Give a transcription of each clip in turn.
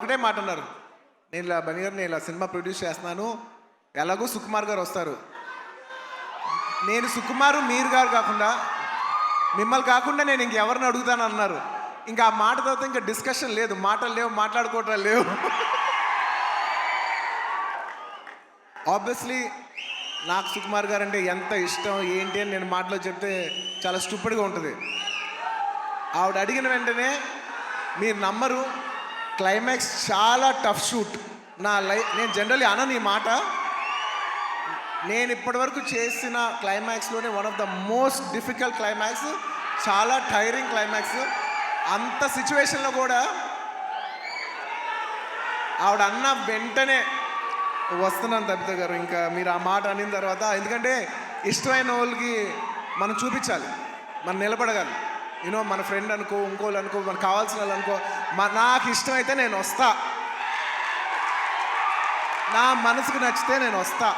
ఒకటే మాట అన్నారు, నేను ఇలా బన్నీ గారు నేను ఇలా సినిమా ప్రొడ్యూస్ చేస్తున్నాను, ఎలాగో సుకుమార్ గారు వస్తారు, నేను సుకుమారు మీరు గారు కాకుండా మిమ్మల్ని కాకుండా నేను ఇంకెవరిని అడుగుతాను అన్నారు. ఇంకా ఆ మాట తర్వాత ఇంకా డిస్కషన్ లేదు, మాటలు లేవు, మాట్లాడుకోవటాలు లేవు. ఆబ్వియస్లీ నాకు సుకుమార్ గారు అంటే ఎంత ఇష్టం ఏంటి అని నేను మాటలో చెప్తే చాలా స్టూపిడ్గా ఉంటుంది. ఆవిడ అడిగిన వెంటనే మీరు నమ్మరు, క్లైమాక్స్ చాలా టఫ్ షూట్. నేను జనరల్లీ అనను ఈ మాట, నేను ఇప్పటివరకు చేసిన క్లైమాక్స్లోనే one of the most difficult climax, చాలా టైరింగ్ క్లైమాక్స్. అంత సిచ్యువేషన్లో కూడా ఆవిడ అన్న వెంటనే వస్తున్నాను తప్పిత గారు, ఇంకా మీరు ఆ మాట అనిన తర్వాత, ఎందుకంటే ఇష్టమైన వాళ్ళకి మనం చూపించాలి, మనం నిలబడగాలి. యూనో మన ఫ్రెండ్ అనుకో, ఇంకోళ్ళు అనుకో, మనకు కావాల్సిన వాళ్ళు అనుకో, నాకు ఇష్టమైతే నేను వస్తా, నా మనసుకు నచ్చితే నేను వస్తా,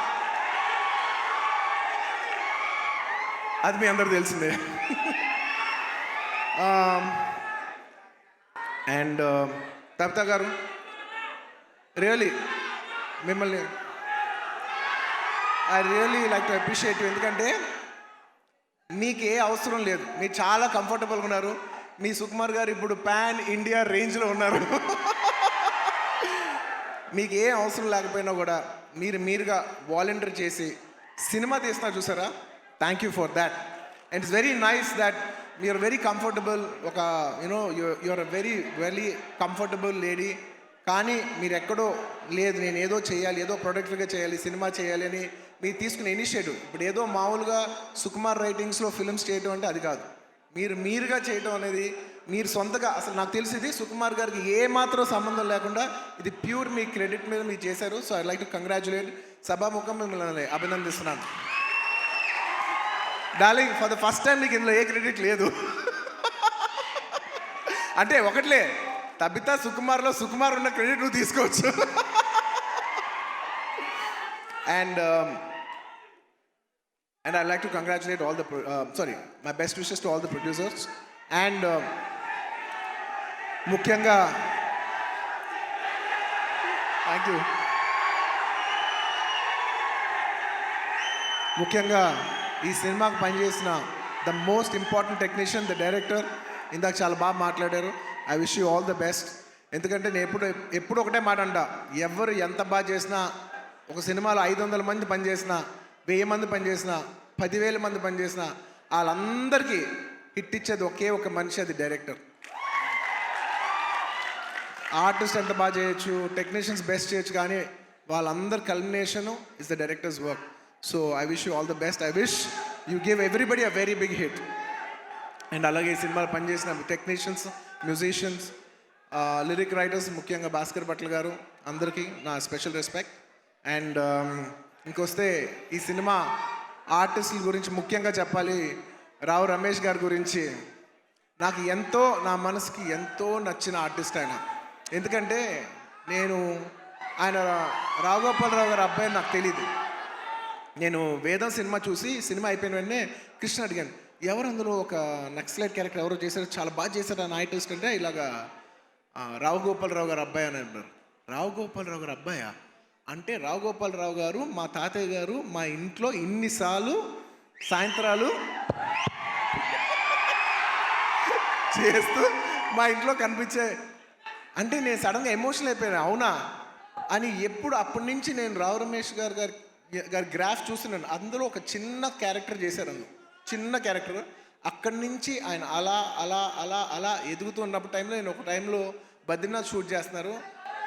అది మీ అందరూ తెలిసిందే. అండ్ తప్తా గారు రియలీ మిమ్మల్ని I really like to appreciate you. ఎందుకంటే మీకు ఏ అవసరం లేదు, మీరు చాలా కంఫర్టబుల్గా ఉన్నారు. మీ సుకుమార్ గారు ఇప్పుడు పాన్ ఇండియా రేంజ్లో ఉన్నారు. మీకు ఏ అవసరం లేకపోయినా కూడా మీరుగా వాలంటీర్ చేసి సినిమా తీస్తున్నారు చూసారా, thank you for that. And it's very nice that you're very comfortable, ఒక you know you're very very comfortable lady. కానీ మీరు ఎక్కడో లేదు, నేను ఏదో చేయాలి, ఏదో ప్రొడక్టివ్గా చేయాలి, సినిమా చేయాలి అని మీరు తీసుకునే ఇనిషియేటివ్. ఇప్పుడు ఏదో మామూలుగా సుకుమార్ రైటింగ్స్లో ఫిల్మ్స్ చేయటం అంటే అది కాదు, మీరుగా చేయటం అనేది, మీరు సొంతగా. అసలు నాకు తెలిసింది సుకుమార్ గారికి ఏ మాత్రం సంబంధం లేకుండా ఇది ప్యూర్ మీ క్రెడిట్ మీద మీరు చేశారు. So I like to congratulate, సభాముఖం మిమ్మల్ని అభినందిస్తున్నాను. Darling, for the first time నీకు ఇందులో ఏ క్రెడిట్ లేదు. అంటే ఒకట్లే, తబితా సుకుమార్లో సుకుమార్ ఉన్న క్రెడిట్ నువ్వు తీసుకోవచ్చు. And I'd like to congratulate all the my best wishes to all the producers. And ముఖ్యంగా థ్యాంక్ యూ. ముఖ్యంగా ఈ సినిమాకు పనిచేసిన the most important technician, the director, ఇందాక చాలా బాగా మాట్లాడారు. I wish you all the best. ఎందుకంటే నేను ఎప్పుడు ఒకటే మాట అంట, ఎవరు ఎంత బాగా చేసినా, ఒక సినిమాలో 500 మంది పనిచేసినా, 1000 మంది పనిచేసినా, 10,000 మంది పనిచేసినా, వాళ్ళందరికీ హిట్ ఇచ్చేది ఒకే ఒక మనిషి, అది డైరెక్టర్. ఆర్టిస్ట్ ఎంత బాగా చేయొచ్చు, టెక్నీషియన్స్ బెస్ట్ చేయొచ్చు, కానీ వాళ్ళందరి culmination is the directors work. So I wish you all the best. I wish you give everybody a very big hit. And అలాగే ఈ సినిమాలో పనిచేసిన టెక్నీషియన్స్, మ్యూజిషియన్స్, లిరిక్ రైటర్స్, ముఖ్యంగా భాస్కర్ భట్ల గారు, అందరికీ నా స్పెషల్ రెస్పెక్ట్. అండ్ ఇంకొస్తే ఈ సినిమా ఆర్టిస్టుల గురించి ముఖ్యంగా చెప్పాలి, రావు రమేష్ గారి గురించి. నాకు ఎంతో, నా మనసుకి ఎంతో నచ్చిన ఆర్టిస్ట్ ఆయన. ఎందుకంటే ఆయన రావు గోపాలరావు గారి అబ్బాయి నాకు తెలీదు. నేను వేదం సినిమా చూసి, సినిమా అయిపోయిన వెంటనే కృష్ణ అడిగాను, ఎవరు అందులో ఒక నక్సలైట్ క్యారెక్టర్ ఎవరో చేశారు, చాలా బాగా చేశారు ఆ ఆర్టిస్ట్ అంటే, ఇలాగా రావు గోపాలరావు గారు అబ్బాయి అని అన్నారు. రావు గోపాలరావు గారు అబ్బాయా అంటే, రావు గోపాలరావు గారు మా తాతయ్య గారు మా ఇంట్లో ఇన్నిసార్లు సాయంత్రాలు చేస్తూ మా ఇంట్లో కనిపించే అంటే, నేను సడన్గా ఎమోషనల్ అయిపోయాను. అవునా అని అప్పటి నుంచి నేను రావు రమేష్ గారి గ్రాఫ్ చూస్తున్నాను. అందులో ఒక చిన్న క్యారెక్టర్ చేశారు, అందులో చిన్న క్యారెక్టర్. అక్కడి నుంచి ఆయన అలా అలా అలా అలా ఎదుగుతూ ఉన్నప్పుడు టైంలో, నేను ఒక టైంలో బద్రీనాథ్ షూట్ చేస్తున్నారు,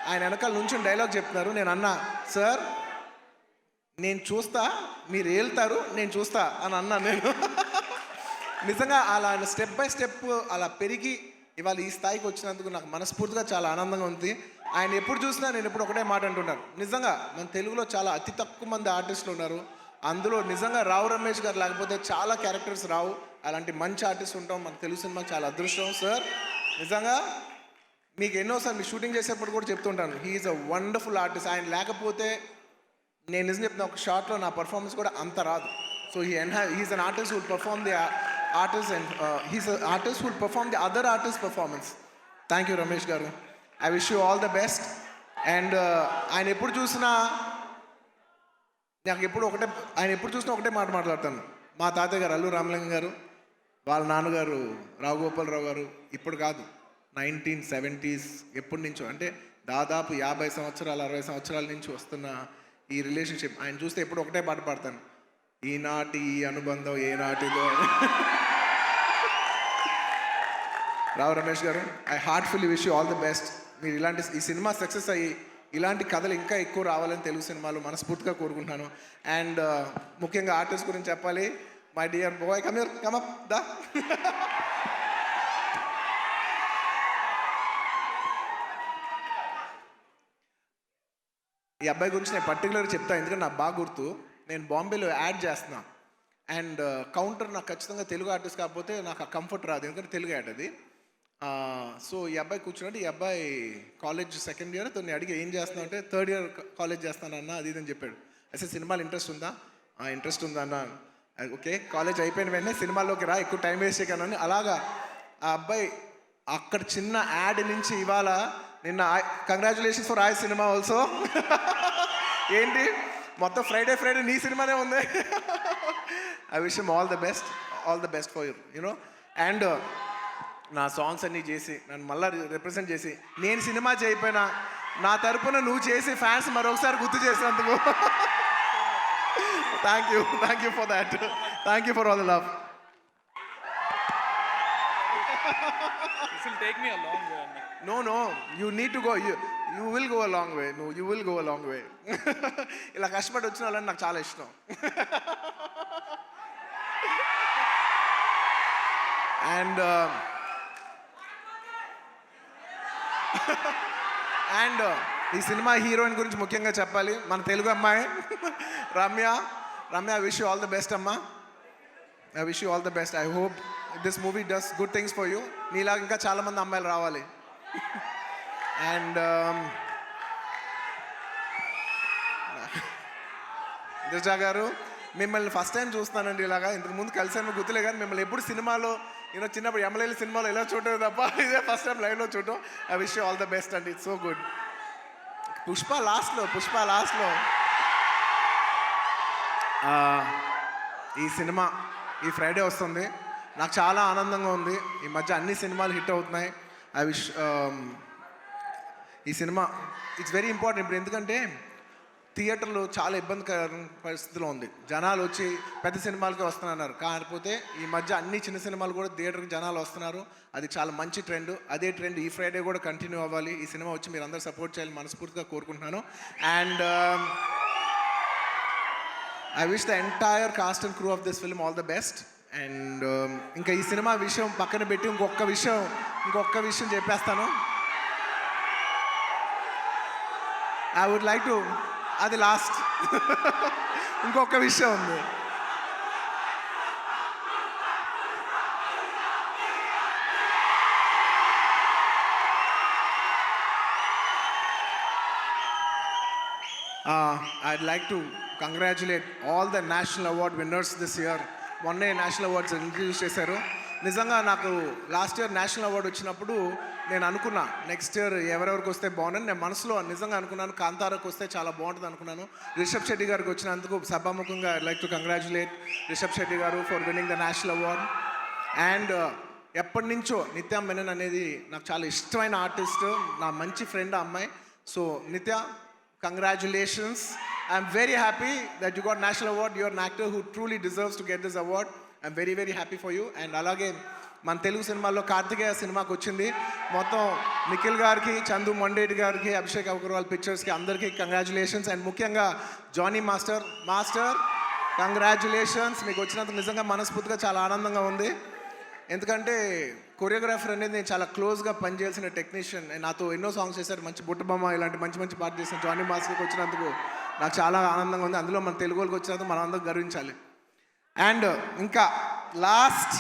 ఆయన వెనకాల నుంచి డైలాగ్ చెప్తున్నారు. నేను అన్నా, సార్ నేను చూస్తా, మీరు వెళ్తారు, నేను చూస్తా అని అన్నాను నేను. నిజంగా అలా స్టెప్ బై స్టెప్ అలా పెరిగి ఇవాళ ఈ స్థాయికి వచ్చినందుకు నాకు మనస్ఫూర్తిగా చాలా ఆనందంగా ఉంది. ఆయన ఎప్పుడు చూసినా నేను ఎప్పుడు ఒకటే మాట అంటున్నాను, నిజంగా మన తెలుగులో చాలా అతి తక్కువ మంది ఆర్టిస్టులు ఉన్నారు, అందులో నిజంగా రావు రమేష్ గారు లేకపోతే చాలా క్యారెక్టర్స్ రావు. అలాంటి మంచి ఆర్టిస్ట్ ఉంటాం మన తెలుగు సినిమాకి చాలా అదృష్టం. సార్ నిజంగా మీకు ఎన్నోసార్లు మీ షూటింగ్ చేసేప్పుడు కూడా చెప్తుంటాను, హీఈస్ అ వండర్ఫుల్ ఆర్టిస్ట్. ఆయన లేకపోతే నేను నిజం చెప్తున్నా, ఒక షార్ట్లో నా పర్ఫార్మెన్స్ కూడా అంత రాదు. So he's an artist who will perform the artist, and he's a artist who will perform the other artist performance. Thank you Ramesh garu. I wish you all the best. And ఆయన ఎప్పుడు చూసినా నాకు ఎప్పుడు ఒకటే, ఆయన ఎప్పుడు చూసినా ఒకటే మాట మాట్లాడతాను. మా తాతయ్య గారు అల్లు రామలింగం గారు, వాళ్ళ నాన్నగారు రావు గోపాలరావు గారు, ఇప్పుడు కాదు 1970s ఎప్పటి నుంచో, అంటే దాదాపు 50 సంవత్సరాలు 60 సంవత్సరాల నుంచి వస్తున్న ఈ రిలేషన్షిప్ ఆయన చూస్తే ఎప్పుడు ఒకటే పాట పాడతాను, ఈనాటి ఈ అనుబంధం ఏనాటిదో. Rao Ramesh garu, I heartfully wish you all the best. మీరు ఇలాంటి ఈ సినిమా సక్సెస్ అయ్యి ఇలాంటి కథలు ఇంకా ఎక్కువ రావాలని తెలుగు సినిమాలు మనస్ఫూర్తిగా కోరుకుంటున్నాను. అండ్ ముఖ్యంగా ఆర్టిస్ట్ గురించి చెప్పాలి. My dear boy, come here, come up, దా. ఈ అబ్బాయి గురించి నేను పర్టికులర్గా చెప్తాను, ఎందుకంటే నాకు బాగా గుర్తు. నేను బాంబేలో యాడ్ చేస్తున్నా అండ్ కౌంటర్ నాకు ఖచ్చితంగా తెలుగు ఆర్టిస్ట్ కాకపోతే నాకు ఆ కంఫర్ట్ రాదు, ఎందుకంటే తెలుగు యాడ్ అది. సో ఈ అబ్బాయి కూర్చున్నాడు. ఈ అబ్బాయి కాలేజ్ సెకండ్ ఇయర్. తను అడిగి ఏం చేస్తున్నావు అంటే, థర్డ్ ఇయర్ కాలేజ్ చేస్తానన్న అది ఇదని చెప్పాడు. అసలు సినిమాలు ఇంట్రెస్ట్ ఉందా? ఇంట్రెస్ట్ ఉందా అన్న. ఓకే, కాలేజ్ అయిపోయిన వెంటనే సినిమాల్లోకి రా, ఎక్కువ టైం వేస్ట్ చేయను. అలాగా ఆ అబ్బాయి అక్కడ చిన్న యాడ్ నుంచి ఇవాళ నిన్న కంగ్రాచులేషన్స్ ఫర్ ఆయ్ సినిమా ఆల్సో. ఏంటి మొత్తం ఫ్రైడే నీ సినిమానే ఉంది. I wish him all the best for you know. And నా సాంగ్స్ అన్నీ చేసి నన్ను మళ్ళీ రిప్రజెంట్ చేసి, నేను సినిమా చేయకపోయినా నా తరపున నువ్వు చేసి ఫ్యాన్స్ మరొకసారి గుర్తు చేసినందుకు thank you for that. Thank you for all the love. This will take me a long way, Anna. No, you need to go. You will go a long way. No, you will go a long way. ఇలా కష్టపడి వచ్చిన వాళ్ళని నాకు చాలా ఇష్టం. And ఈ cinema heroine గురించి ముఖ్యంగా చెప్పాలి. మన తెలుగు అమ్మాయి Ramya. I wish you all the best అమ్మా. I wish you all the best. I hope this movie does good things for you. నీలాగా ఇంకా చాలామంది అమ్మాయిలు రావాలి. అండ్ దిశా గారు, మిమ్మల్ని ఫస్ట్ టైం చూస్తున్నానండి. ఇలాగా ఇంతకు ముందు కలిసాను గుర్తులే, కానీ మిమ్మల్ని ఎప్పుడు సినిమాలో చిన్నప్పుడు ఎమ్మెల్యేల సినిమాలో ఎలా చూడటం తప్ప ఇదే ఫస్ట్ టైం లైవ్లో చూడటం. I wish you all the best అండి. It's so good. పుష్ప లాస్ట్లో ఈ సినిమా ఈ ఫ్రైడే వస్తుంది. నాకు చాలా ఆనందంగా ఉంది. ఈ మధ్య అన్ని సినిమాలు హిట్ అవుతున్నాయి. ఐ విష్ ఈ సినిమా ఇట్స్ వెరీ ఇంపార్టెంట్ ఇప్పుడు, ఎందుకంటే థియేటర్లో చాలా ఇబ్బందికర పరిస్థితిలో ఉంది. జనాలు వచ్చి పెద్ద సినిమాలకే వస్తున్నారు, కాకపోతే ఈ మధ్య అన్ని చిన్న సినిమాలు కూడా థియేటర్కి జనాలు వస్తున్నారు. అది చాలా మంచి ట్రెండ్. అదే ట్రెండ్ ఈ ఫ్రైడే కూడా కంటిన్యూ అవ్వాలి. ఈ సినిమా వచ్చి మీరు అందరూ సపోర్ట్ చేయాలని మనస్ఫూర్తిగా కోరుకుంటున్నాను. And I wish the entire cost and crew of this film all the best. And ఇంకా ఈ సినిమా విషయం పక్కన పెట్టి ఇంకొక విషయం చెప్పేస్తాను. ఐ వుడ్ లైక్ టు, అది లాస్ట్. ఇంకొక విషయం ఉంది. I'd like to congratulate all the national award winners this year. మొన్నే నేషనల్ అవార్డ్స్ ఇంట్రడ్యూస్ చేశారు. నిజంగా నాకు లాస్ట్ ఇయర్ నేషనల్ అవార్డు వచ్చినప్పుడు నేను అనుకున్నా నెక్స్ట్ ఇయర్ ఎవరెవరికి వస్తే బాగుందని నేను మనసులో నిజంగా అనుకున్నాను. కాంతారాకు వస్తే చాలా బాగుంటుంది అనుకున్నాను. రిషబ్ శెట్టి గారికి వచ్చినందుకు సభాముఖంగా I like to congratulate Rishab Shetty garu for winning the national award. And ఎప్పటి నుంచో నిత్య మెనన్ అనేది నాకు చాలా ఇష్టమైన ఆర్టిస్ట్, నా మంచి ఫ్రెండ్ ఆ అమ్మాయి. సో నిత్య, congratulations. I'm very happy that you got national award. You're an actor who truly deserves to get this award. I'm very, very happy for you. And అలాగే మన తెలుగు సినిమాల్లో కార్తికేయ సినిమాకి వచ్చింది. మొత్తం నిఖిల్ గారికి, చందు మొండేటి గారికి, అభిషేక్ అగర్వాల్ పిక్చర్స్కి అందరికీ కంగ్రాచులేషన్స్. అండ్ ముఖ్యంగా జానీ మాస్టర్ కంగ్రాచులేషన్స్. మీకు వచ్చినందుకు నిజంగా మనస్ఫూర్తిగా చాలా ఆనందంగా ఉంది. ఎందుకంటే కొరియోగ్రాఫర్ అనేది నేను చాలా క్లోజ్గా పనిచేయాల్సిన టెక్నీషియన్. నాతో ఎన్నో సాంగ్స్ చేశారు, మంచి బుట్టబొమ్మ ఇలాంటి మంచి పాట చేసిన జానీ మాస్టర్కి వచ్చినందుకు నాకు చాలా ఆనందంగా ఉంది. అందులో మన తెలుగు వాళ్ళకి వచ్చినందుకు మనం అందరం గర్వించాలి. అండ్ ఇంకా లాస్ట్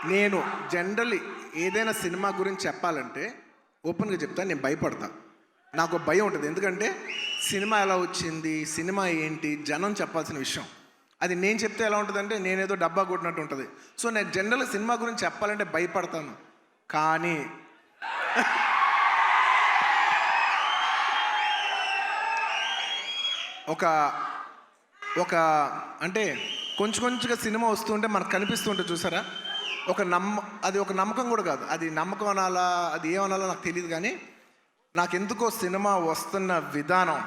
నేను జనరల్లీ ఏదైనా సినిమా గురించి చెప్పాలంటే ఓపెన్గా చెప్తాను, నేను భయపడతా. నాకు భయం ఉంటుంది, ఎందుకంటే సినిమా ఎలా వచ్చింది, సినిమా ఏంటి, జనం చెప్పాల్సిన విషయం. అది నేను చెప్తే ఎలా ఉంటుందంటే నేనేదో డబ్బా కొట్టినట్టు ఉంటుంది. సో నేను జనరల్గా సినిమా గురించి చెప్పాలంటే భయపడతాను. కానీ ఒక అంటే కొంచెం కొంచెంగా సినిమా వస్తుంటే మనకు కనిపిస్తుంటే చూసారా, అది ఒక నమ్మకం కూడా కాదు, అది నమ్మకం అనాలా అది ఏమనాలో నాకు తెలియదు. కానీ నాకెందుకో సినిమా వస్తున్న విధానం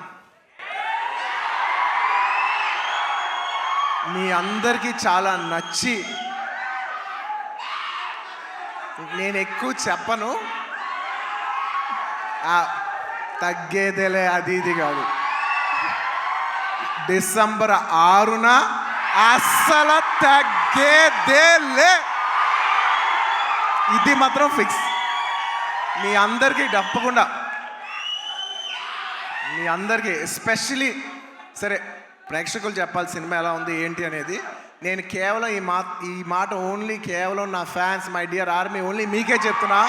మీ అందరికీ చాలా నచ్చి, నేను ఎక్కువ చెప్పను, తగ్గేదేలే అది ఇది కాదు, డిసెంబర్ 6న అస్సలు తగ్గేదేలే, ఇది మాత్రం ఫిక్స్. మీ అందరికీ తప్పకుండా, మీ అందరికీ ఎస్పెషలీ సరే ప్రేక్షకులు చెప్పాలి సినిమా ఎలా ఉంది ఏంటి అనేది. నేను కేవలం ఈ మాట ఓన్లీ కేవలం నా fans, my dear army, only మీకే చెప్తున్నా.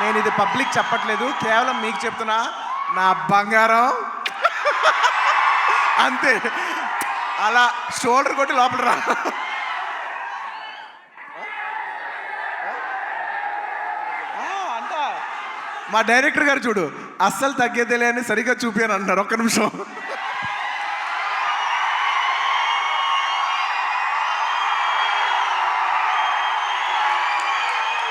నేను ఇది పబ్లిక్ చెప్పట్లేదు, కేవలం మీకు చెప్తున్నా. నా బంగారం అంతే, అలా షోల్డర్ కొట్టి లోపల రా. అంతా మా డైరెక్టర్ గారు చూడు, అస్సలు తగ్గేదేలే అని సరిగ్గా చూపాను అంటున్నారు. ఒక్క నిమిషం.